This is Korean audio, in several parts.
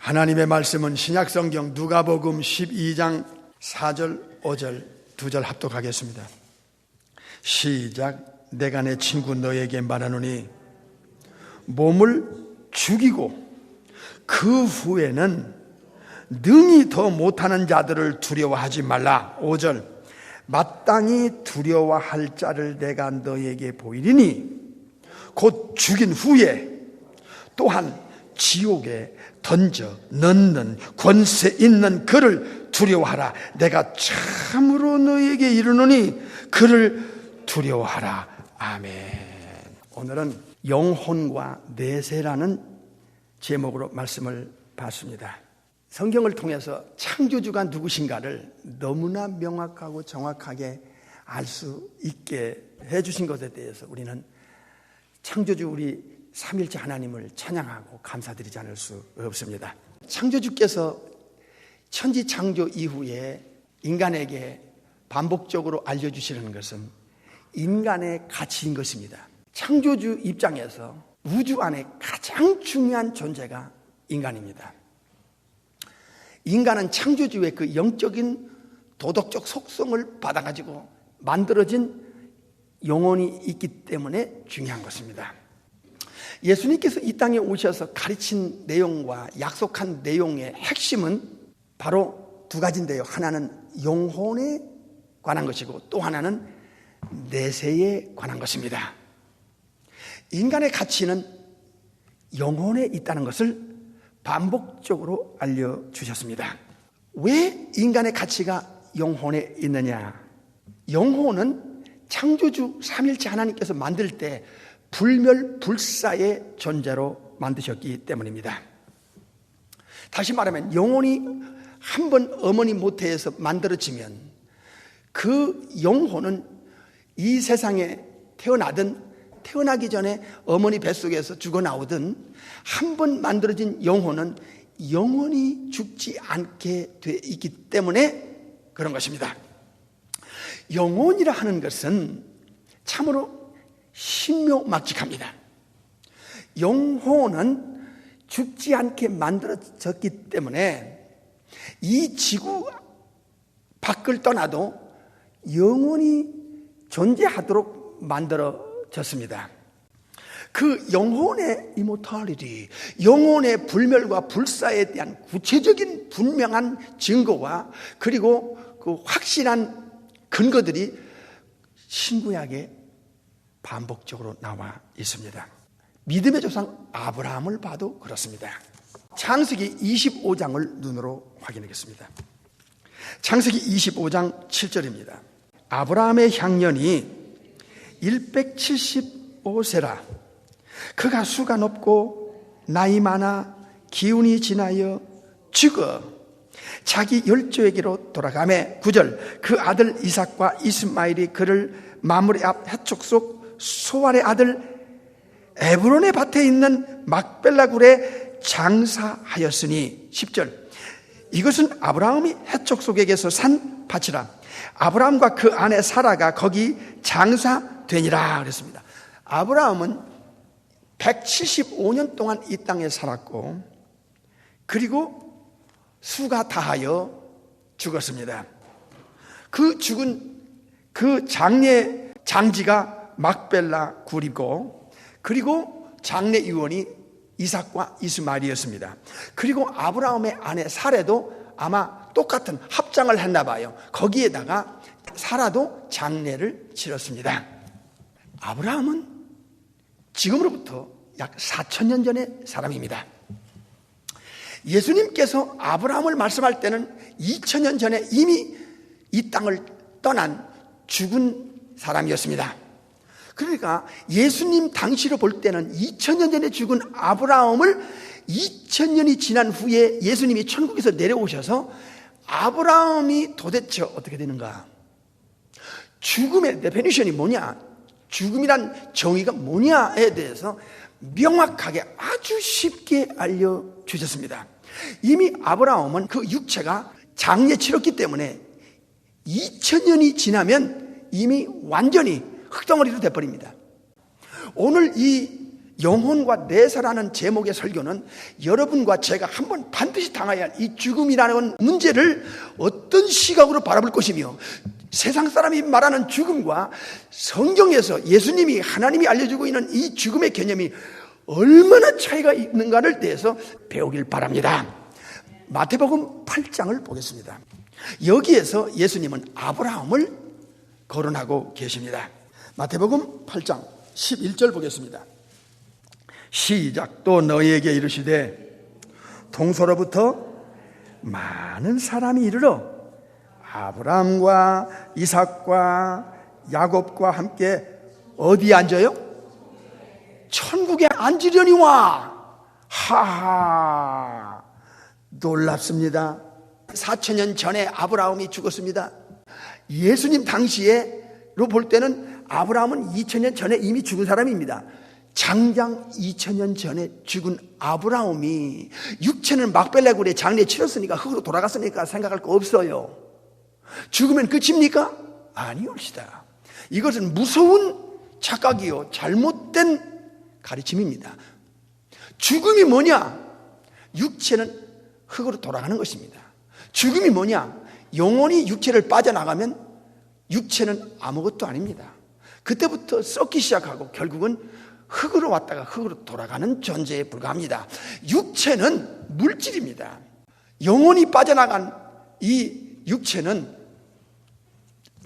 하나님의 말씀은 신약성경 누가복음 12장 4절 5절 2절 합독하겠습니다. 시작. 내가 내 친구 너에게 말하노니 몸을 죽이고 그 후에는 능히 더 못하는 자들을 두려워하지 말라. 5절. 마땅히 두려워할 자를 내가 너에게 보이리니 곧 죽인 후에 또한 지옥에 던져 넣는 권세 있는 그를 두려워하라. 내가 참으로 너에게 이르노니 그를 두려워하라. 아멘. 오늘은 영혼과 내세라는 제목으로 말씀을 봤습니다. 성경을 통해서 창조주가 누구신가를 너무나 명확하고 정확하게 알 수 있게 해주신 것에 대해서 우리는 창조주 우리 삼일째 하나님을 찬양하고 감사드리지 않을 수 없습니다. 창조주께서 천지 창조 이후에 인간에게 반복적으로 알려주시는 것은 인간의 가치인 것입니다. 창조주 입장에서 우주 안에 가장 중요한 존재가 인간입니다. 인간은 창조주의 그 영적인 도덕적 속성을 받아가지고 만들어진 영혼이 있기 때문에 중요한 것입니다. 예수님께서 이 땅에 오셔서 가르친 내용과 약속한 내용의 핵심은 바로 두 가지인데요. 하나는 영혼에 관한 것이고 또 하나는 내세에 관한 것입니다. 인간의 가치는 영혼에 있다는 것을 반복적으로 알려주셨습니다. 왜 인간의 가치가 영혼에 있느냐? 영혼은 창조주 삼일체 하나님께서 만들 때 불멸불사의 존재로 만드셨기 때문입니다. 다시 말하면 영혼이 한번 어머니 모태에서 만들어지면 그 영혼은 이 세상에 태어나기 전에 어머니 뱃속에서 죽어나오든 한번 만들어진 영혼은 영원히 죽지 않게 돼 있기 때문에 그런 것입니다. 영혼이라 하는 것은 참으로 신묘막직합니다. 영혼은 죽지 않게 만들어졌기 때문에 이 지구 밖을 떠나도 영원히 존재하도록 만들어졌습니다. 그 영혼의 이모탈리티, 영혼의 불멸과 불사에 대한 구체적인 분명한 증거와 그리고 그 확실한 근거들이 신구약에 반복적으로 나와 있습니다. 믿음의 조상 아브라함을 봐도 그렇습니다. 창세기 25장을 눈으로 확인하겠습니다. 창세기 25장 7절입니다. 아브라함의 향년이 175세라. 그가 수가 높고 나이 많아 기운이 지나여 죽어 자기 열조에게로 돌아가매 9절. 그 아들 이삭과 이스마엘이 그를 마므레 앞 해촉 속 소알의 아들 에브론의 밭에 있는 막벨라 굴에 장사하였으니 10절. 이것은 아브라함이 해촉 속에게서 산 밭이라. 아브라함과 그 아내 사라가 거기 장사되니라 그랬습니다. 아브라함은 175년 동안 이 땅에 살았고 그리고 수가 다하여 죽었습니다. 그 죽은 그 장지가 막벨라 굴이고 그리고 장례 유언이 이삭과 이스마엘이었습니다. 그리고 아브라함의 아내 사라도 아마 똑같은 합장을 했나 봐요. 거기에다가 사라도 장례를 치렀습니다. 아브라함은 지금으로부터 약 4,000년 전의 사람입니다. 예수님께서 아브라함을 말씀할 때는 2,000년 전에 이미 이 땅을 떠난 죽은 사람이었습니다. 그러니까 예수님 당시로 볼 때는 2,000년 전에 죽은 아브라함을 2,000년이 지난 후에 예수님이 천국에서 내려오셔서 아브라함이 도대체 어떻게 되는가? 죽음의 데피니션이 뭐냐? 죽음이란 정의가 뭐냐에 대해서 명확하게 아주 쉽게 알려주셨습니다. 이미 아브라함은 그 육체가 장례 치렀기 때문에 2000년이 지나면 이미 완전히 흙덩어리로 돼버립니다. 오늘 이 영혼과 내사라는 제목의 설교는 여러분과 제가 한번 반드시 당해야 할 이 죽음이라는 문제를 어떤 시각으로 바라볼 것이며, 세상 사람이 말하는 죽음과 성경에서 예수님이, 하나님이 알려주고 있는 이 죽음의 개념이 얼마나 차이가 있는가를 대해서 배우길 바랍니다. 마태복음 8장을 보겠습니다. 여기에서 예수님은 아브라함을 거론하고 계십니다. 마태복음 8장 11절 보겠습니다. 시작. 또 너희에게 이르시되 동서로부터 많은 사람이 이르러 아브라함과 이삭과 야곱과 함께 어디에 앉아요? 천국에 앉으려니와. 하하, 놀랍습니다. 4,000년 전에 아브라함이 죽었습니다. 예수님 당시에로 볼 때는 아브라함은 2,000년 전에 이미 죽은 사람입니다. 장장 2,000년 전에 죽은 아브라함이 육체는 막벨레굴에 장례 치렀으니까 흙으로 돌아갔으니까 생각할 거 없어요. 죽으면 끝입니까? 아니올시다. 이것은 무서운 착각이요, 잘못된 가르침입니다. 죽음이 뭐냐? 육체는 흙으로 돌아가는 것입니다. 죽음이 뭐냐? 영혼이 육체를 빠져나가면 육체는 아무것도 아닙니다. 그때부터 썩기 시작하고 결국은 흙으로 왔다가 흙으로 돌아가는 존재에 불과합니다. 육체는 물질입니다. 영혼이 빠져나간 이 육체는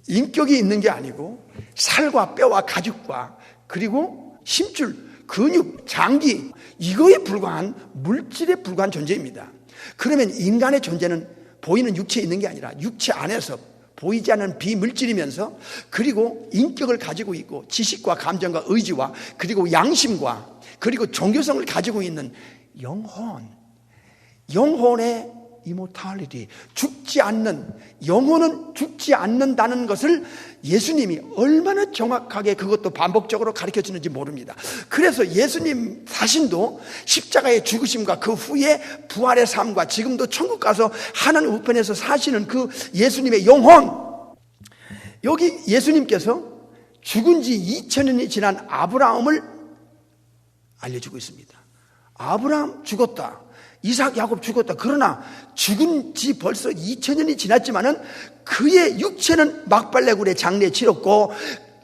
인격이 있는 게 아니고 살과 뼈와 가죽과 그리고 심줄, 근육, 장기, 이거에 불과한, 물질에 불과한 존재입니다. 그러면 인간의 존재는 보이는 육체에 있는 게 아니라 육체 안에서 보이지 않는 비물질이면서 그리고 인격을 가지고 있고 지식과 감정과 의지와 그리고 양심과 그리고 종교성을 가지고 있는 영혼의 immortality, 죽지 않는, 영혼은 죽지 않는다는 것을 예수님이 얼마나 정확하게 그것도 반복적으로 가르쳐 주는지 모릅니다. 그래서 예수님 자신도 십자가의 죽으심과 그 후에 부활의 삶과 지금도 천국 가서 하나님 우편에서 사시는 그 예수님의 영혼, 여기 예수님께서 죽은 지 2,000년이 지난 아브라함을 알려주고 있습니다. 아브라함 죽었다, 이삭, 야곱 죽었다. 그러나 죽은 지 벌써 2,000년이 지났지만은 그의 육체는 막발레굴에 장례 치렀고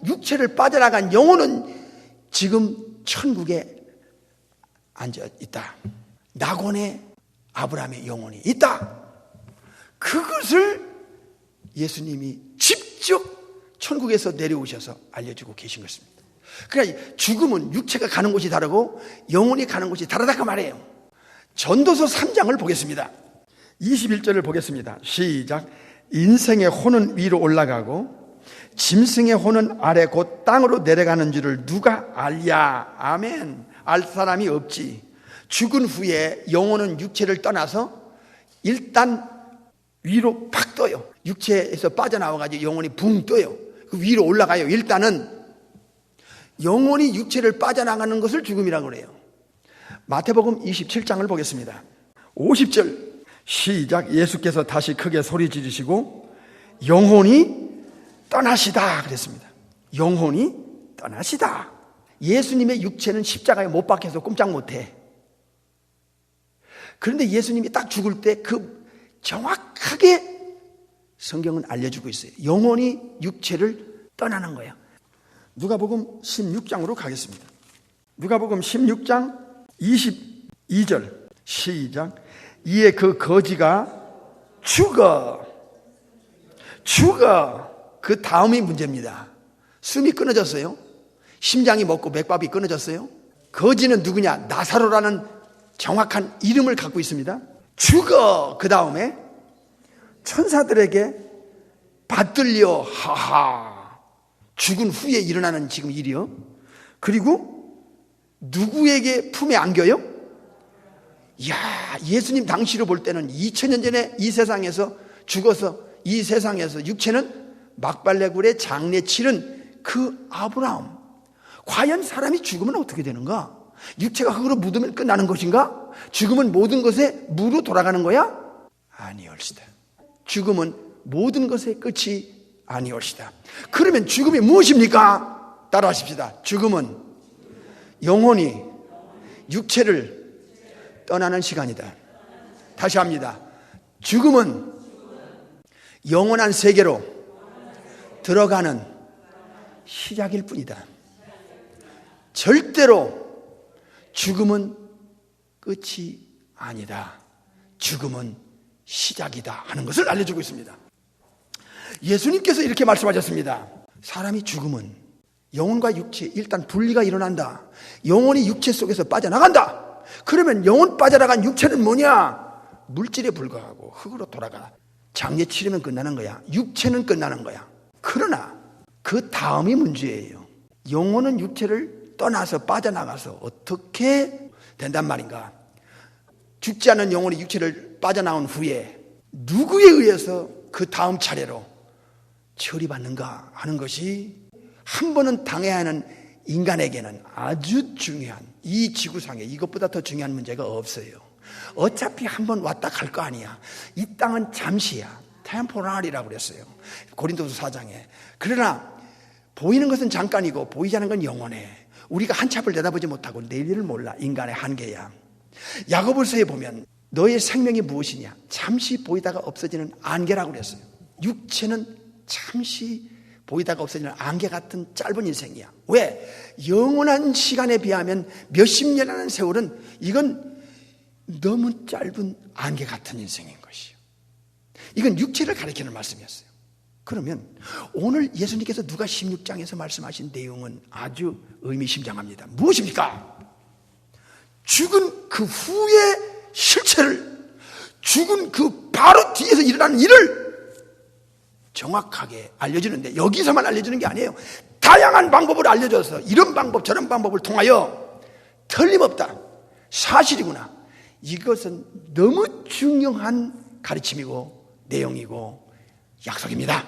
육체를 빠져나간 영혼은 지금 천국에 앉아 있다. 낙원에 아브라함의 영혼이 있다. 그것을 예수님이 직접 천국에서 내려오셔서 알려주고 계신 것입니다. 그러니까 죽음은 육체가 가는 곳이 다르고 영혼이 가는 곳이 다르다고 말해요. 전도서 3장을 보겠습니다. 21절을 보겠습니다. 시작. 인생의 혼은 위로 올라가고 짐승의 혼은 아래 곧 땅으로 내려가는 줄을 누가 알랴. 아멘. 알 사람이 없지. 죽은 후에 영혼은 육체를 떠나서 일단 위로 팍 떠요. 육체에서 빠져나와가지고 영혼이 붕 떠요. 그 위로 올라가요. 일단은 영혼이 육체를 빠져나가는 것을 죽음이라고 그래요. 마태복음 27장을 보겠습니다. 50절 시작. 예수께서 다시 크게 소리 지르시고 영혼이 떠나시다 그랬습니다. 영혼이 떠나시다. 예수님의 육체는 십자가에 못 박혀서 꼼짝 못해. 그런데 예수님이 딱 죽을 때 그 정확하게 성경은 알려주고 있어요. 영혼이 육체를 떠나는 거예요. 누가복음 16장으로 가겠습니다. 누가복음 16장 22절 시작. 이에 그 거지가 죽어. 그 다음이 문제입니다. 숨이 끊어졌어요. 심장이 멎고 맥박이 끊어졌어요. 거지는 누구냐? 나사로라는 정확한 이름을 갖고 있습니다. 죽어. 그 다음에 천사들에게 받들려. 하하. 죽은 후에 일어나는 지금 일이요. 그리고 누구에게 품에 안겨요? 이야, 예수님 당시로 볼 때는 2,000년 전에 이 세상에서 죽어서 이 세상에서 육체는 막발레굴에 장례 치른 그 아브라함. 과연 사람이 죽으면 어떻게 되는가? 육체가 흙으로 묻으면 끝나는 것인가? 죽으면 모든 것에 무로 돌아가는 거야? 아니올시다. 죽음은 모든 것의 끝이 아니올시다. 그러면 죽음이 무엇입니까? 따라하십시다. 죽음은 영혼이 육체를 떠나는 시간이다. 다시 합니다. 죽음은 영원한 세계로 들어가는 시작일 뿐이다. 절대로 죽음은 끝이 아니다. 죽음은 시작이다 하는 것을 알려주고 있습니다. 예수님께서 이렇게 말씀하셨습니다. 사람이 죽으면 영혼과 육체 일단 분리가 일어난다. 영혼이 육체 속에서 빠져나간다. 그러면 영혼 빠져나간 육체는 뭐냐? 물질에 불과하고 흙으로 돌아가. 장례 치르면 끝나는 거야. 육체는 끝나는 거야. 그러나 그 다음이 문제예요. 영혼은 육체를 떠나서 빠져나가서 어떻게 된단 말인가? 죽지 않은 영혼이 육체를 빠져나온 후에 누구에 의해서 그 다음 차례로 처리받는가 하는 것이 한 번은 당해야 하는 인간에게는 아주 중요한, 이 지구상에 이것보다 더 중요한 문제가 없어요. 어차피 한 번 왔다 갈 거 아니야. 이 땅은 잠시야. 템포럴이라고 그랬어요, 고린도서 4장에. 그러나 보이는 것은 잠깐이고 보이지 않는 건 영원해. 우리가 한 치 앞을 내다보지 못하고 내일을 몰라. 인간의 한계야. 야고보서에 보면 너의 생명이 무엇이냐? 잠시 보이다가 없어지는 안개라고 그랬어요. 육체는 잠시 보이다가 없어지는 안개 같은 짧은 인생이야. 왜? 영원한 시간에 비하면 몇십 년이라는 세월은 이건 너무 짧은 안개 같은 인생인 것이요. 이건 육체를 가리키는 말씀이었어요. 그러면 오늘 예수님께서 누가 16장에서 말씀하신 내용은 아주 의미심장합니다. 무엇입니까? 죽은 그 후의 실체를, 죽은 그 바로 뒤에서 일어나는 일을 정확하게 알려주는데, 여기서만 알려주는 게 아니에요. 다양한 방법을 알려줘서 이런 방법 저런 방법을 통하여 틀림없다, 사실이구나, 이것은 너무 중요한 가르침이고 내용이고 약속입니다.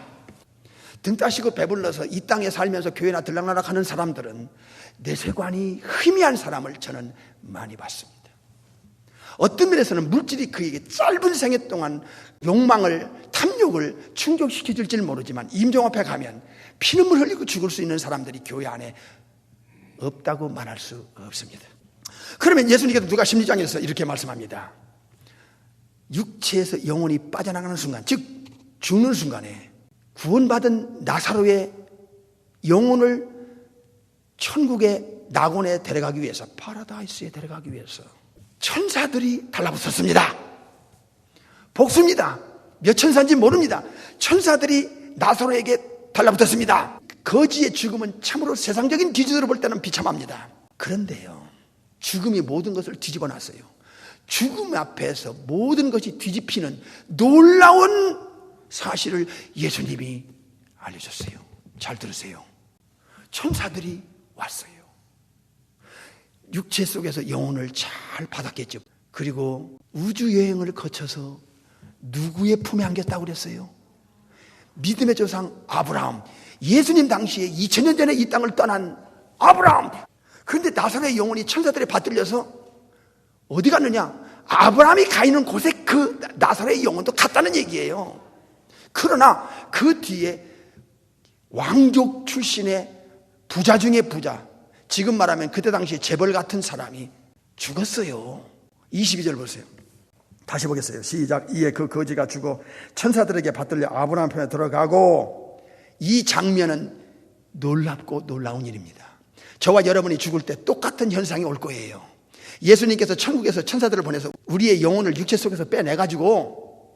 등 따시고 배불러서 이 땅에 살면서 교회나 들락날락 하는 사람들은 내세관이 희미한 사람을 저는 많이 봤습니다. 어떤 면에서는 물질이 그에게 짧은 생애 동안 욕망을, 탐욕을 충족시켜줄지 모르지만 임종 앞에 가면 피눈물 흘리고 죽을 수 있는 사람들이 교회 안에 없다고 말할 수 없습니다. 그러면 예수님께서 누가 16장에서 이렇게 말씀합니다. 육체에서 영혼이 빠져나가는 순간, 즉 죽는 순간에 구원받은 나사로의 영혼을 천국의 낙원에 데려가기 위해서, 파라다이스에 데려가기 위해서 천사들이 달라붙었습니다. 복수입니다. 몇 천사인지 모릅니다. 천사들이 나사로에게 달라붙었습니다. 거지의 죽음은 참으로 세상적인 기준으로 볼 때는 비참합니다. 그런데요, 죽음이 모든 것을 뒤집어 놨어요. 죽음 앞에서 모든 것이 뒤집히는 놀라운 사실을 예수님이 알려줬어요. 잘 들으세요. 천사들이 왔어요. 육체 속에서 영혼을 잘 받았겠죠. 그리고 우주여행을 거쳐서 누구의 품에 안겼다고 그랬어요? 믿음의 조상 아브라함. 예수님 당시에 2000년 전에 이 땅을 떠난 아브라함. 그런데 나사로의 영혼이 천사들에 받들려서 어디 갔느냐? 아브라함이 가 있는 곳에 그 나사로의 영혼도 갔다는 얘기예요. 그러나 그 뒤에 왕족 출신의 부자 중에 부자, 지금 말하면 그때 당시에 재벌 같은 사람이 죽었어요. 22절 보세요. 다시 보겠어요. 시작. 이에 그 거지가 죽어 천사들에게 받들려 아브라함 편에 들어가고. 이 장면은 놀랍고 놀라운 일입니다. 저와 여러분이 죽을 때 똑같은 현상이 올 거예요. 예수님께서 천국에서 천사들을 보내서 우리의 영혼을 육체 속에서 빼내가지고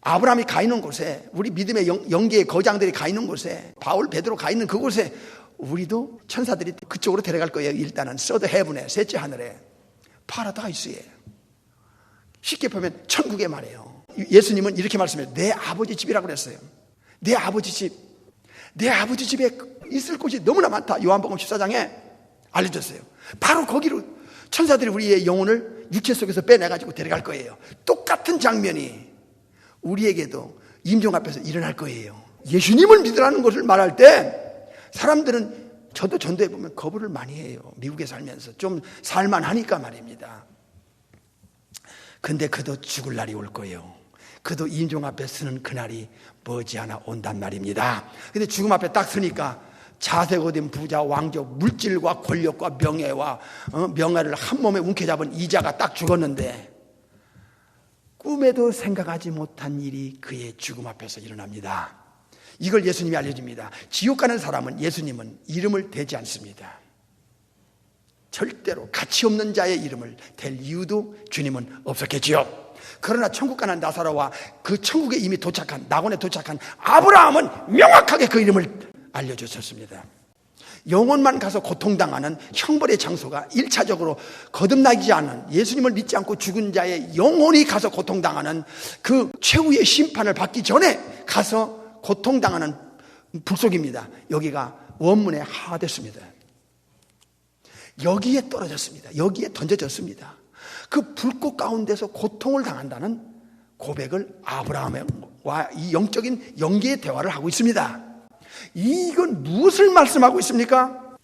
아브라함이 가 있는 곳에, 우리 믿음의 영계의 거장들이 가 있는 곳에, 바울, 베드로 가 있는 그곳에 우리도 천사들이 그쪽으로 데려갈 거예요. 일단은 서드 헤븐에, 셋째 하늘에, 파라다이스에. 쉽게 보면 천국에 말이에요. 예수님은 이렇게 말씀해요. 내 아버지 집이라고 그랬어요. 내 아버지 집. 내 아버지 집에 있을 곳이 너무나 많다. 요한복음 14장에 알려줬어요. 바로 거기로 천사들이 우리의 영혼을 육체 속에서 빼내가지고 데려갈 거예요. 똑같은 장면이 우리에게도 임종 앞에서 일어날 거예요. 예수님을 믿으라는 것을 말할 때 사람들은, 저도 전도해 보면 거부를 많이 해요. 미국에 살면서 좀 살만하니까 말입니다. 근데 그도 죽을 날이 올 거예요. 그도 임종 앞에 서는 그날이 머지않아 온단 말입니다. 근데 죽음 앞에 딱 서니까 자세고 된 부자, 왕족, 물질과 권력과 명예와 명예를 한 몸에 움켜잡은 이자가 딱 죽었는데 꿈에도 생각하지 못한 일이 그의 죽음 앞에서 일어납니다. 이걸 예수님이 알려줍니다. 지옥 가는 사람은 예수님은 이름을 대지 않습니다. 절대로 가치 없는 자의 이름을 댈 이유도 주님은 없었겠지요. 그러나 천국 가는 나사로와 그 천국에 이미 도착한, 낙원에 도착한 아브라함은 명확하게 그 이름을 알려주셨습니다. 영혼만 가서 고통당하는 형벌의 장소가 1차적으로 거듭나지 않은, 예수님을 믿지 않고 죽은 자의 영혼이 가서 고통당하는 그 최후의 심판을 받기 전에 가서 고통당하는 불속입니다. 여기가 원문의 하됐습니다. 여기에 떨어졌습니다. 여기에 던져졌습니다. 그 불꽃 가운데서 고통을 당한다는 고백을 아브라함과 이 영적인 영계의 대화를 하고 있습니다. 이건 무엇을 말씀하고 있습니까?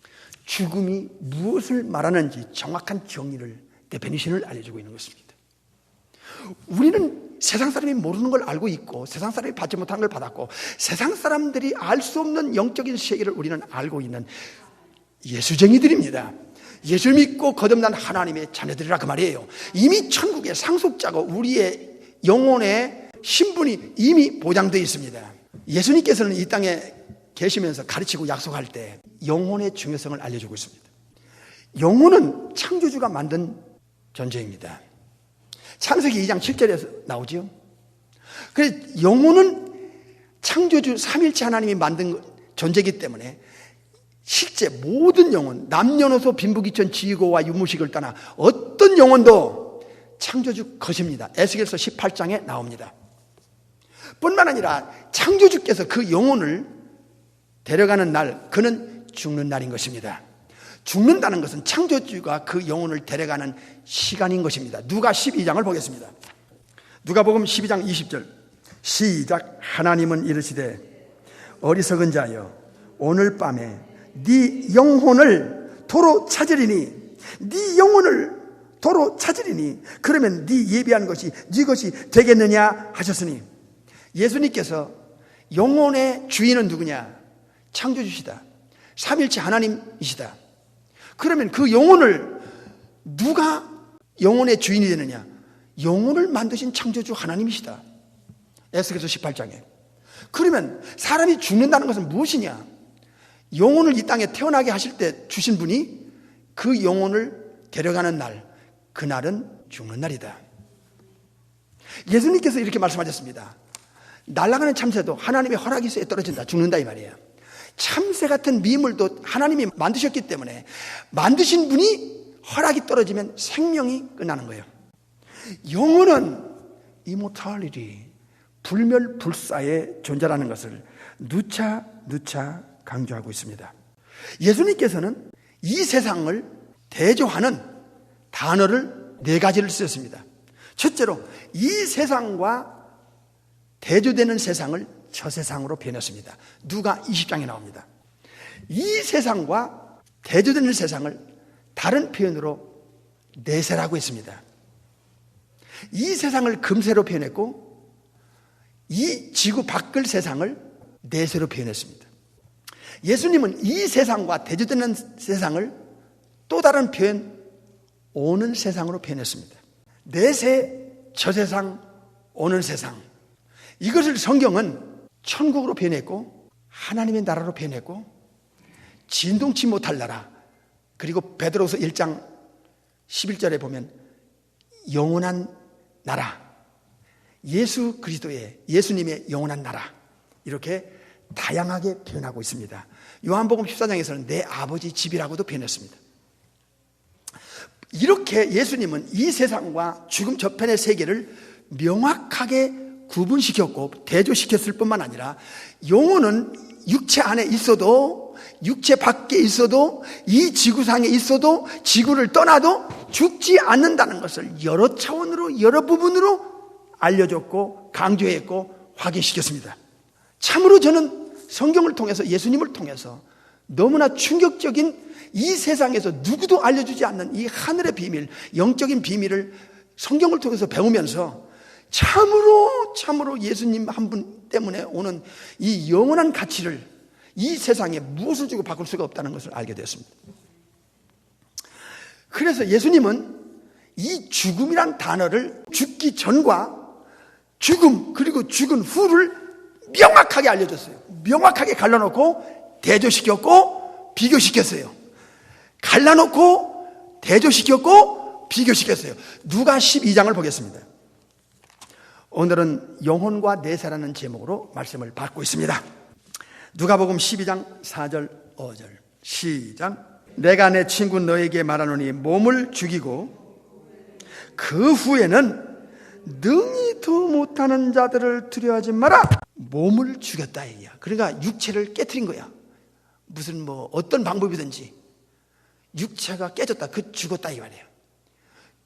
죽음이 무엇을 말하는지 정확한 정의를, 데피니션을 알려주고 있는 것입니다. 우리는 세상 사람이 모르는 걸 알고 있고, 세상 사람이 받지 못한 걸 받았고, 세상 사람들이 알 수 없는 영적인 세계를 우리는 알고 있는 예수쟁이들입니다. 예수 믿고 거듭난 하나님의 자녀들이라 그 말이에요. 이미 천국의 상속자고 우리의 영혼의 신분이 이미 보장되어 있습니다. 예수님께서는 이 땅에 계시면서 가르치고 약속할 때 영혼의 중요성을 알려주고 있습니다. 영혼은 창조주가 만든 존재입니다. 창세기 2장 7절에서 나오죠. 그래서 영혼은 창조주 삼일체 하나님이 만든 존재이기 때문에 실제 모든 영혼, 남녀노소 빈부귀천 지고와 유무식을 떠나 어떤 영혼도 창조주 것입니다. 에스겔서 18장에 나옵니다. 뿐만 아니라 창조주께서 그 영혼을 데려가는 날, 그는 죽는 날인 것입니다. 죽는다는 것은 창조주가 그 영혼을 데려가는 시간인 것입니다. 누가 12장을 보겠습니다. 누가복음 12장 20절 시작. 하나님은 이르시되 어리석은 자여 오늘 밤에 네 영혼을 도로 찾으리니, 네 영혼을 도로 찾으리니 그러면 네 예비한 것이 네 것이 되겠느냐 하셨으니, 예수님께서 영혼의 주인은 누구냐? 창조주시다. 삼일체 하나님이시다. 그러면 그 영혼을 누가 영혼의 주인이 되느냐? 영혼을 만드신 창조주 하나님이시다. 에스겔서 18장에. 그러면 사람이 죽는다는 것은 무엇이냐? 영혼을 이 땅에 태어나게 하실 때 주신 분이 그 영혼을 데려가는 날, 그날은 죽는 날이다. 예수님께서 이렇게 말씀하셨습니다. 날아가는 참새도 하나님의 허락이 있어야 떨어진다, 죽는다 이 말이에요. 참새 같은 미물도 하나님이 만드셨기 때문에 만드신 분이 허락이 떨어지면 생명이 끝나는 거예요. 영혼은 immortality, 불멸불사의 존재라는 것을 누차 강조하고 있습니다. 예수님께서는 이 세상을 대조하는 단어를 4가지를 쓰셨습니다. 첫째로 이 세상과 대조되는 세상을 저 세상으로 표현했습니다. 누가 20장에 나옵니다. 이 세상과 대조되는 세상을 다른 표현으로 내세라고 했습니다. 이 세상을 금세로 표현했고 이 지구 밖을 세상을 내세로 표현했습니다. 예수님은 이 세상과 대조되는 세상을 또 다른 표현, 오는 세상으로 표현했습니다. 내세, 저 세상, 오는 세상. 이것을 성경은 천국으로 표현했고 하나님의 나라로 표현했고 진동치 못할 나라, 그리고 베드로서 1장 11절에 보면 영원한 나라, 예수 그리스도의, 예수님의 영원한 나라, 이렇게 다양하게 표현하고 있습니다. 요한복음 14장에서는 내 아버지 집이라고도 표현했습니다. 이렇게 예수님은 이 세상과 죽음 저편의 세계를 명확하게 구분시켰고 대조시켰을 뿐만 아니라 영혼은 육체 안에 있어도, 육체 밖에 있어도, 이 지구상에 있어도, 지구를 떠나도 죽지 않는다는 것을 여러 차원으로, 여러 부분으로 알려줬고 강조했고 확인시켰습니다. 참으로 저는 성경을 통해서, 예수님을 통해서 너무나 충격적인, 이 세상에서 누구도 알려주지 않는 이 하늘의 비밀, 영적인 비밀을 성경을 통해서 배우면서 참으로 예수님 한 분 때문에 오는 이 영원한 가치를, 이 세상에 무엇을 주고 바꿀 수가 없다는 것을 알게 되었습니다. 그래서 예수님은 이 죽음이란 단어를 죽기 전과 죽음 그리고 죽은 후를 명확하게 알려줬어요. 명확하게 갈라놓고 대조시켰고 비교시켰어요. 갈라놓고 대조시켰고 비교시켰어요. 누가 12장을 보겠습니다. 오늘은 영혼과 내세라는 제목으로 말씀을 받고 있습니다. 누가복음 12장 4절 5절 시작. 내가 내 친구 너에게 말하노니 몸을 죽이고 그 후에는 능히 더 못하는 자들을 두려워하지 마라. 몸을 죽였다 이야. 그러니까 육체를 깨트린 거야. 무슨 어떤 방법이든지 육체가 깨졌다, 그 죽었다 이 말이에요.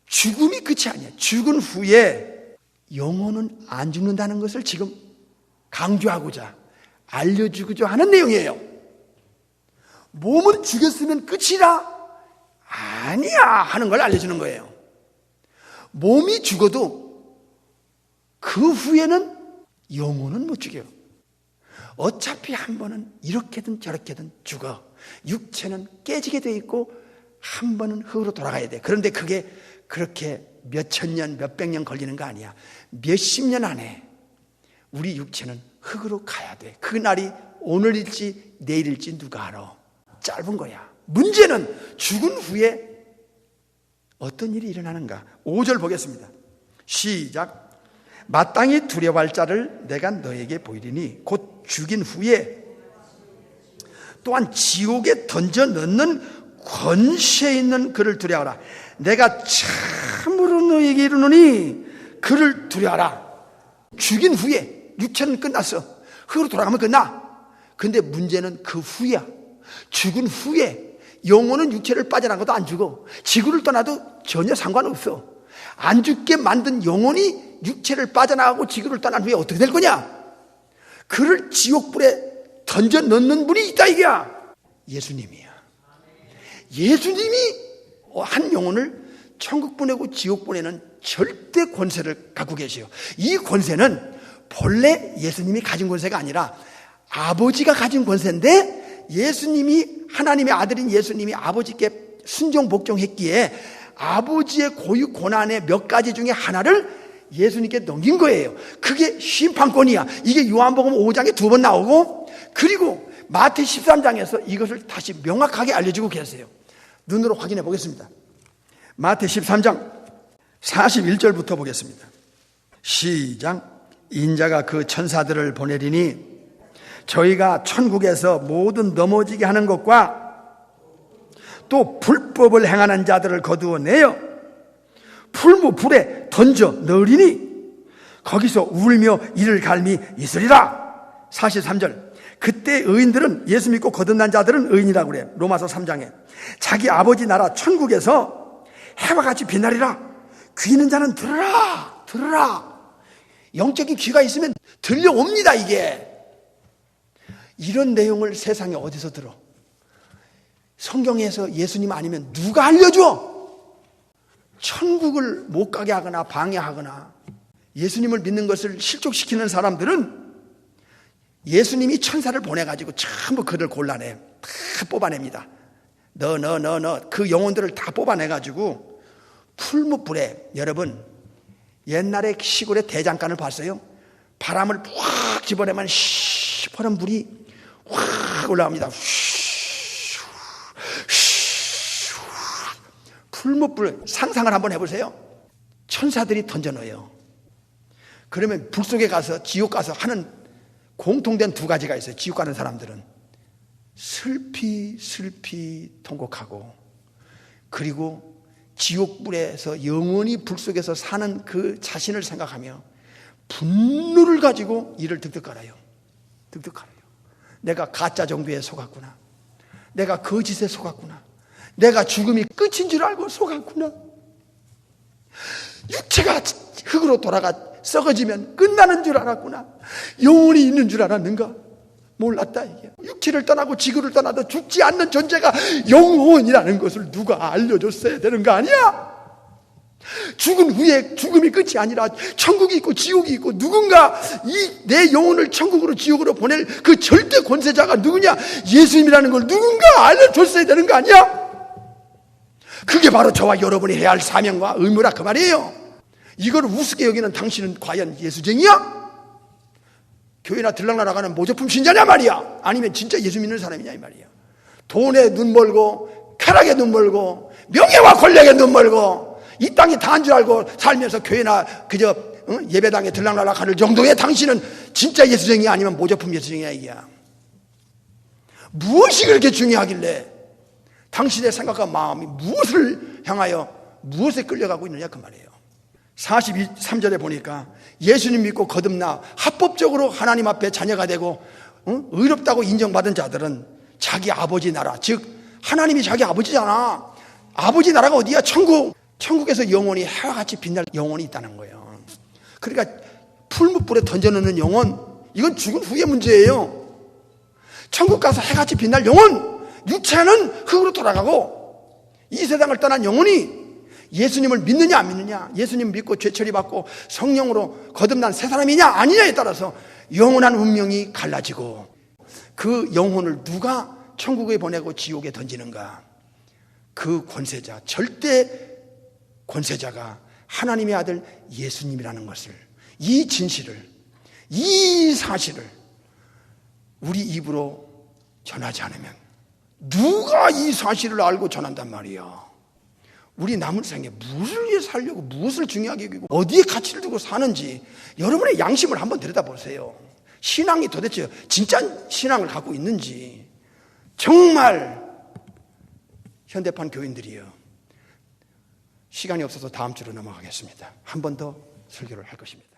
죽음이 끝이 아니야. 죽은 후에 영혼은 안 죽는다는 것을 지금 강조하고자 알려주고자 하는 내용이에요. 몸은 죽였으면 끝이라? 아니야 하는 걸 알려주는 거예요. 몸이 죽어도 그 후에는 영혼은 못 죽여요. 어차피 한 번은 이렇게든 저렇게든 죽어. 육체는 깨지게 돼 있고 한 번은 흙으로 돌아가야 돼. 그런데 그게 그렇게 몇천 년, 몇백 년 걸리는 거 아니야. 몇십 년 안에 우리 육체는 흙으로 가야 돼. 그 날이 오늘일지 내일일지 누가 알아. 짧은 거야. 문제는 죽은 후에 어떤 일이 일어나는가. 5절 보겠습니다. 시작. 마땅히 두려워할 자를 내가 너에게 보이리니 곧 죽인 후에 또한 지옥에 던져 넣는 권세 있는 그를 두려워하라. 내가 참으로 너에게 이르노니 그를 두려워하라. 죽인 후에 육체는 끝났어. 흙으로 돌아가면 끝나. 근데 문제는 그 후야. 죽은 후에 영혼은 육체를 빠져나가도 안 죽어. 지구를 떠나도 전혀 상관없어. 안 죽게 만든 영혼이 육체를 빠져나가고 지구를 떠난 후에 어떻게 될 거냐? 그를 지옥불에 던져 넣는 분이 있다 이게야. 예수님이야. 예수님이 한 영혼을 천국 보내고 지옥 보내는 절대 권세를 갖고 계세요. 이 권세는 본래 예수님이 가진 권세가 아니라 아버지가 가진 권세인데, 예수님이 하나님의 아들인 예수님이 아버지께 순종 복종했기에 아버지의 고유 고난의 몇 가지 중에 하나를 예수님께 넘긴 거예요. 그게 심판권이야. 이게 요한복음 5장에 2번 나오고, 그리고 마태 13장에서 이것을 다시 명확하게 알려주고 계세요. 눈으로 확인해 보겠습니다. 마태 13장 41절부터 보겠습니다. 시작. 인자가 그 천사들을 보내리니 저희가 천국에서 모든 넘어지게 하는 것과 또 불법을 행하는 자들을 거두어내어 풀무불에 던져 넣으리니 거기서 울며 이를 갈미 있으리라. 43절. 그때 의인들은, 예수 믿고 거듭난 자들은 의인이라고 그래요. 로마서 3장에. 자기 아버지 나라 천국에서 해와 같이 빛나리라. 귀 있는 자는 들으라. 들으라. 영적인 귀가 있으면 들려옵니다. 이게 이런 내용을 세상에 어디서 들어? 성경에서 예수님 아니면 누가 알려줘? 천국을 못 가게 하거나 방해하거나 예수님을 믿는 것을 실족시키는 사람들은 예수님이 천사를 보내가지고 전부 그를 골라내. 다 뽑아냅니다. 너 그 영혼들을 다 뽑아내가지고 풀무불에, 여러분 옛날에 시골의 대장간을 봤어요? 바람을 확 집어내면 시퍼런 불이 확 올라옵니다. 풀무불 상상을 한번 해보세요. 천사들이 던져넣어요. 그러면 불 속에 가서 지옥 가서 하는 공통된 두 가지가 있어요. 지옥 가는 사람들은 슬피 통곡하고, 그리고 지옥불에서 영원히 불 속에서 사는 그 자신을 생각하며 분노를 가지고 이를 득득 깔아요. 득득 깔아요. 내가 가짜 종교에 속았구나. 내가 거짓에 속았구나. 내가 죽음이 끝인 줄 알고 속았구나. 육체가 흙으로 돌아가 썩어지면 끝나는 줄 알았구나. 영혼이 있는 줄 알았는가? 몰랐다 이게. 육체를 떠나고 지구를 떠나도 죽지 않는 존재가 영혼이라는 것을 누가 알려줬어야 되는 거 아니야? 죽은 후에 죽음이 끝이 아니라 천국이 있고 지옥이 있고 누군가 이 내 영혼을 천국으로 지옥으로 보낼 그 절대 권세자가 누구냐? 예수님이라는 걸 누군가 알려줬어야 되는 거 아니야? 그게 바로 저와 여러분이 해야 할 사명과 의무라 그 말이에요. 이걸 우습게 여기는 당신은 과연 예수쟁이야? 교회나 들락날락하는 모조품 신자냐 말이야? 아니면 진짜 예수 믿는 사람이냐 이 말이야? 돈에 눈 멀고 쾌락에 눈 멀고 명예와 권력에 눈 멀고 이 땅이 다인 줄 알고 살면서 교회나 그저 예배당에 들락날락하는 정도의 당신은 진짜 예수쟁이 아니면 모조품 예수쟁이야 이게야. 무엇이 그렇게 중요하길래 당신의 생각과 마음이 무엇을 향하여 무엇에 끌려가고 있느냐 그 말이에요. 43절에 보니까 예수님 믿고 거듭나 합법적으로 하나님 앞에 자녀가 되고 의롭다고 인정받은 자들은 자기 아버지 나라, 즉 하나님이 자기 아버지잖아. 아버지 나라가 어디야? 천국에서 영원히 해와 같이 빛날 영혼이 있다는 거예요. 그러니까 풀무불에 던져놓는 영혼, 이건 죽은 후의 문제예요. 천국 가서 해같이 빛날 영혼, 육체는 흙으로 돌아가고 이 세상을 떠난 영혼이 예수님을 믿느냐 안 믿느냐, 예수님 믿고 죄처리 받고 성령으로 거듭난 새 사람이냐 아니냐에 따라서 영원한 운명이 갈라지고, 그 영혼을 누가 천국에 보내고 지옥에 던지는가? 그 권세자, 절대 권세자가 하나님의 아들 예수님이라는 것을, 이 진실을, 이 사실을 우리 입으로 전하지 않으면 누가 이 사실을 알고 전한단 말이야? 우리 남은 생에 무엇을 위해 살려고, 무엇을 중요하게 여기고 어디에 가치를 두고 사는지 여러분의 양심을 한번 들여다보세요. 신앙이 도대체 진짜 신앙을 갖고 있는지. 정말 현대판 교인들이요, 시간이 없어서 다음 주로 넘어가겠습니다. 한 번 더 설교를 할 것입니다.